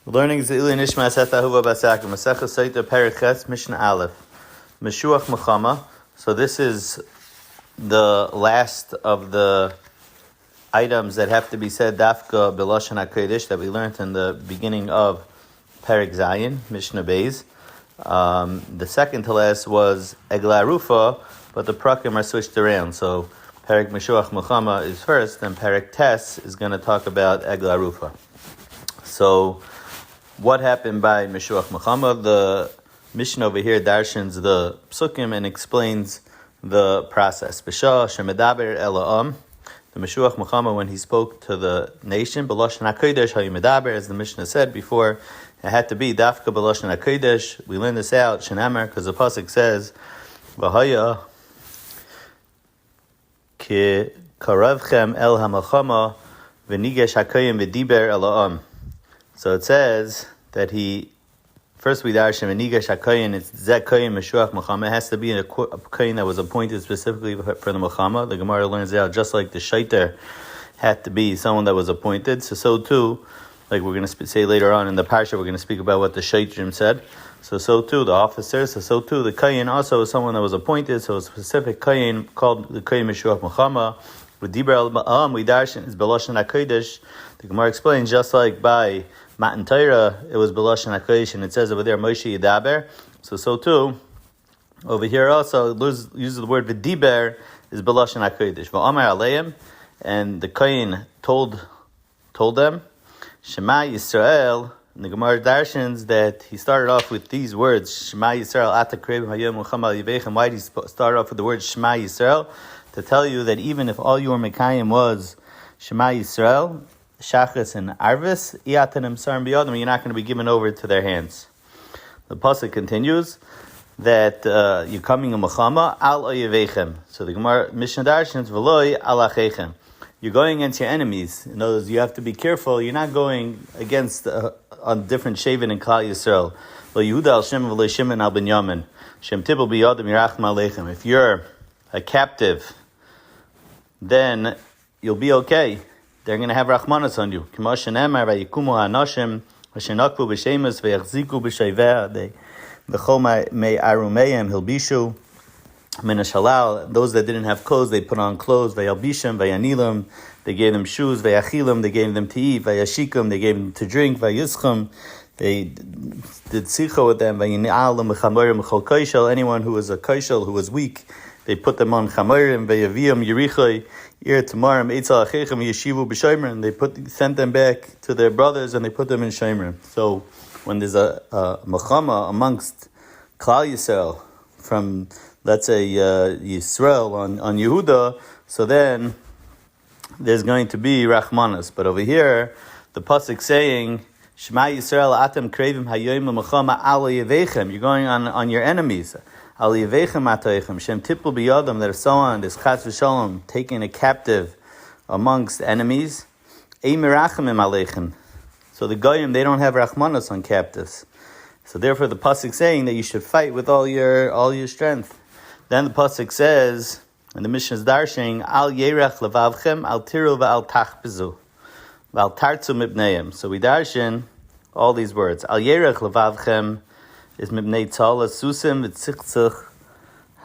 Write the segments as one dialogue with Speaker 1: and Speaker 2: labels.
Speaker 1: Learning Ze'ili Nishmas Etta Ahuva Basaka Masechah Sotah Perek Ches Mishna Aleph Meshuach Mechama. So this is the last of the items that have to be said Dafka B'Lashon HaKodesh that we learned in the beginning of Perek Zayin Mishnah Beis. The second to last was Egla Rufa, but the prakim are switched around. So Perek Meshuach Mechama is first, and Perek Tes is going to talk about Egla Rufa. So what happened by Meshuach Mechama? The Mishnah over here darshans the psukim and explains the process. B'shah shemedaber ela'am, the Meshuach Mechama, when he spoke to the nation, b'lashon hakodesh hayimedaber, as the Mishnah said before, it had to be dafka b'lashon hakodesh. We learned this out shenamer because the pasuk says v'haya ki karavchem el hamachama v'nigesh hakoyim v'diber ela'am. So it says that first we darshan v'nigesh hakoyin, it's zek koyin meshuach mechama. It has to be a koyin that was appointed specifically for the mechama. The Gemara learns out just like the shaiter had to be someone that was appointed. So too, like we're going to say later on in the parsha, we're going to speak about what the shaitrim said. So too the officers. So too the koyin also is someone that was appointed. So a specific koyin called the koyin meshuach mechama. With diber al ma'am we darshan is b'lashon hakodesh. The Gemara explains just like by Matan Torah, it was B'lashon HaKodesh, and it says over there, Moshe Yidaber. So too, over here also, it uses the word V'diber, is B'lashon HaKodesh. V'amar aleim, and the Kohen told them, Shema Yisrael, and the Gemara darshans that he started off with these words, Shema Yisrael, Ata Krevim Hayom Muhammad Yivechem. Why did he start off with the word Shema Yisrael? To tell you that even if all your Mekayim was Shema Yisrael, Shachas and Arvis, Iyatanim Sarim B'Yodam, you're not going to be given over to their hands. The pasuk continues that you're coming in Mechama al oyevechem. So the Gemara Mishnah darshans v'loi al achechem. You're going against your enemies. In other words, you have to be careful. You're not going against on different shavin and Klal Yisrael. Lo Yehuda al Shem v'lo Shimon al Binyamin. Shem tibel b'Yodam yirachim aleichem. If you're a captive, then you'll be okay. They're going to have rachmanas on you. Those that didn't have clothes, they put on clothes. They gave them shoes. They gave them to eat. They gave them to drink. They did sicha with them. Anyone who was a kaishel, who was weak, they put them on chamorim. And they sent them back to their brothers, and they put them in Shomrim. So when there's a mechama amongst Klal Yisrael from, let's say, Yisrael on Yehuda, so then there's going to be Rachmanas. But over here, the pasuk saying, Shema Yisrael atem krevim hayoim l'mechama al yevechem. You're going on your enemies. Al yevechem atoichem. Shem tipul biyadam. That if someone is chas v'shalom taken a captive amongst enemies, ei mirachim aleichem. So the goyim, they don't have rachmanos on captives. So therefore the pasuk saying that you should fight with all your strength. Then the pasuk says, and the Mishnah is darshan, al yerach levavchem al tiru v'al tachpizu v'al tartzu mibneim. So we darshan all these words. Al yerach levavchem is mibnei tzala susim v'tzichtzich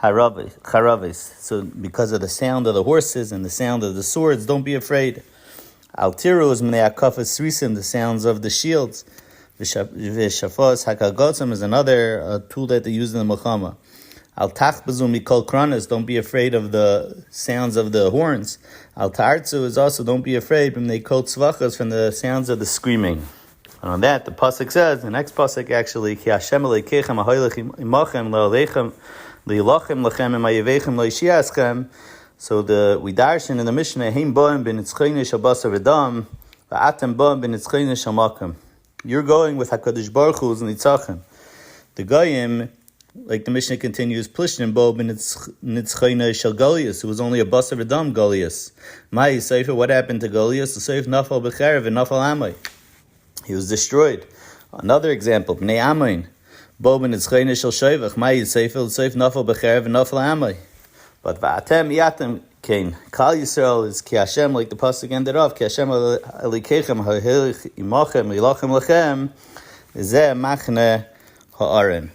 Speaker 1: haravis. So because of the sound of the horses and the sound of the swords, don't be afraid. Al tiru is mibnei akafas srisim, the sounds of the shields. V'shafos hakagotzim is another tool that they use in the mechama. Al tachbazu mikol kranas, don't be afraid of the sounds of the horns. Al tartzu is also don't be afraid from the kol tzvachas, from the sounds of the screaming. And on that, the pasuk says, the next pasuk actually, Ki Hashem elokeichem ahoylech imachem le'olechem le'ilachem lachem emayevechem le'ishiaschem. So we darshan in the Mishnah, Heim boim ben itzchayne shabasar v'dam v'atem boim ben itzchayne shamakim. You're going with HaKadosh Baruch Hu's nitzachim. The goyim, like the Mishnah continues, Plishtim bo ben itzchayne shel Goliath. It was only a basar v'dam Goliath. Mai Sefer, what happened to Goliath? The Sefer nafal b'cherev and nafal amay. He was destroyed. Another example, Bnei Amoin, Bo ben Itzchayne shel Shovach, Mai Sefer nafal b'cherev and nafal amay. But va'atem yatem kain. Kal Yisrael is ki Hashem, like the pasuk ended off. Ki Hashem elikechem ha'hilich imachem ilachem lechem zeh machne ha'aron.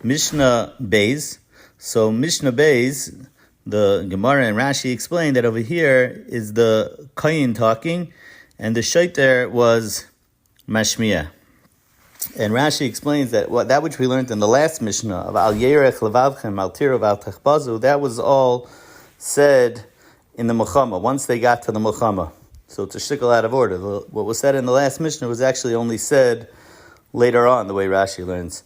Speaker 1: Mishna Beis. So Mishna Beis, the Gemara and Rashi explained that over here is the Kohen talking, and the Shaiter was Mashmiya. And Rashi explains that that which we learned in the last Mishnah of Al Yerech Levavchem Al Tirav Al Techbazu, that was all said in the Milchama, once they got to the Milchama. So it's a shtickle out of order. What was said in the last Mishnah was actually only said later on, the way Rashi learns.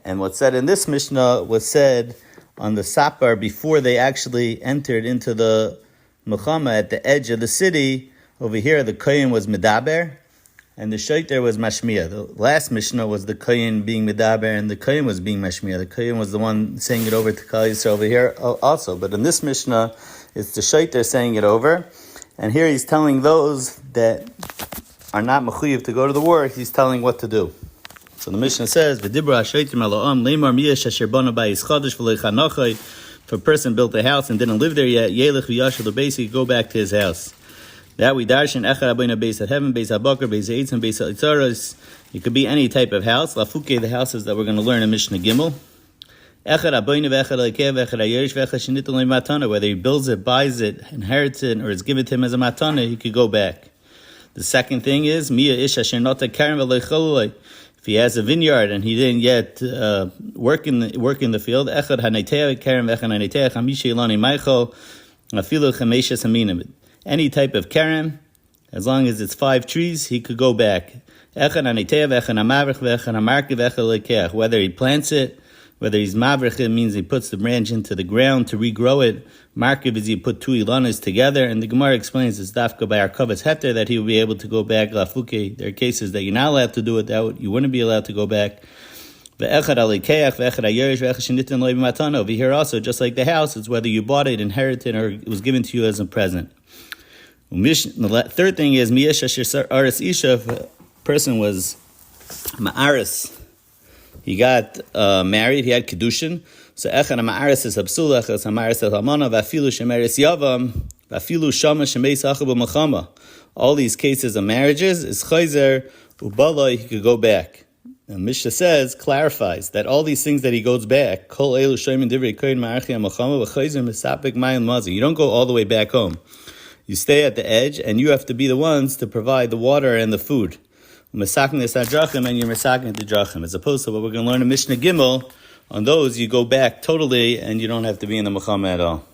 Speaker 1: And what's said in this Mishnah was said on the Sapar before they actually entered into the Milchama at the edge of the city. Over here, the Kohen was Medaber, and the Shaiter was Mashmiya. The last Mishnah was the Kohen being Medaber, and the Kohen was being Mashmiya. The Kohen was the one saying it over to Kal Yisrael over here also. But in this Mishnah, it's the Shaiter saying it over. And here he's telling those that are not mechuyev to go to the war, he's telling what to do. So the Mishnah says, "V'dibra ha'sheitim ala'am leimar miyesh asher bana bayis chadash v'lo chanachai." If a person built a house and didn't live there yet, yelech v'yashel lebeis, he could go back to his house. That we darshan echad abayna beis at heaven, beis habakar, beis ha'etzim, beis ha'itzaros. It could be any type of house. Lafuke, the houses that we're going to learn in Mishnah Gimel. Echad abayna v'echad alekev v'echad hayerish v'echad shenitin le'matana. Whether he builds it, buys it, inherits it, or is given to him as a matana, he could go back. The second thing is miya ish asher nota karen v'lo chololei. If he has a vineyard and he didn't yet work in the field, echad hanetei karen v'echad hanetei chamisha ilani maicho afilu chameshes haminim. Any type of karen, as long as it's 5 trees, he could go back. Echad hanetei v'echad hamavrich v'echad hamarkiv v'echad lekeach. Whether he plants it, whether he's mavrich, it means he puts the branch into the ground to regrow it. Markiv is he put 2 ilanas together, and the Gemara explains it's dafka by our kavas heter that he will be able to go back. Lafuke, there are cases that you're not allowed to do it, that you wouldn't be allowed to go back. Over here also, just like the house, it's whether you bought it, inherited, or it was given to you as a present. The third thing is miyesh asher aris isha. If a person was ma'aris, he got married, he had kedushin. So echad ma'aris is habsula, echad ma'aris is hamana, v'afilu shemeris yavam, v'afilu shama shemeis achav b'machama. All these cases of marriages is chayzer ubala, he could go back. And Mishnah says, clarifies that all these things that he goes back, kol elu shoymin divrei koyin ma'archi ha'machama, v'chayzer misapik mayin mazi. You don't go all the way back home. You stay at the edge, and you have to be the ones to provide the water and the food. Mesakin the sadrachim, and you're mesakin the drachim. As opposed to what we're going to learn in Mishnah Gimel, on those you go back totally, and you don't have to be in the Mechama at all.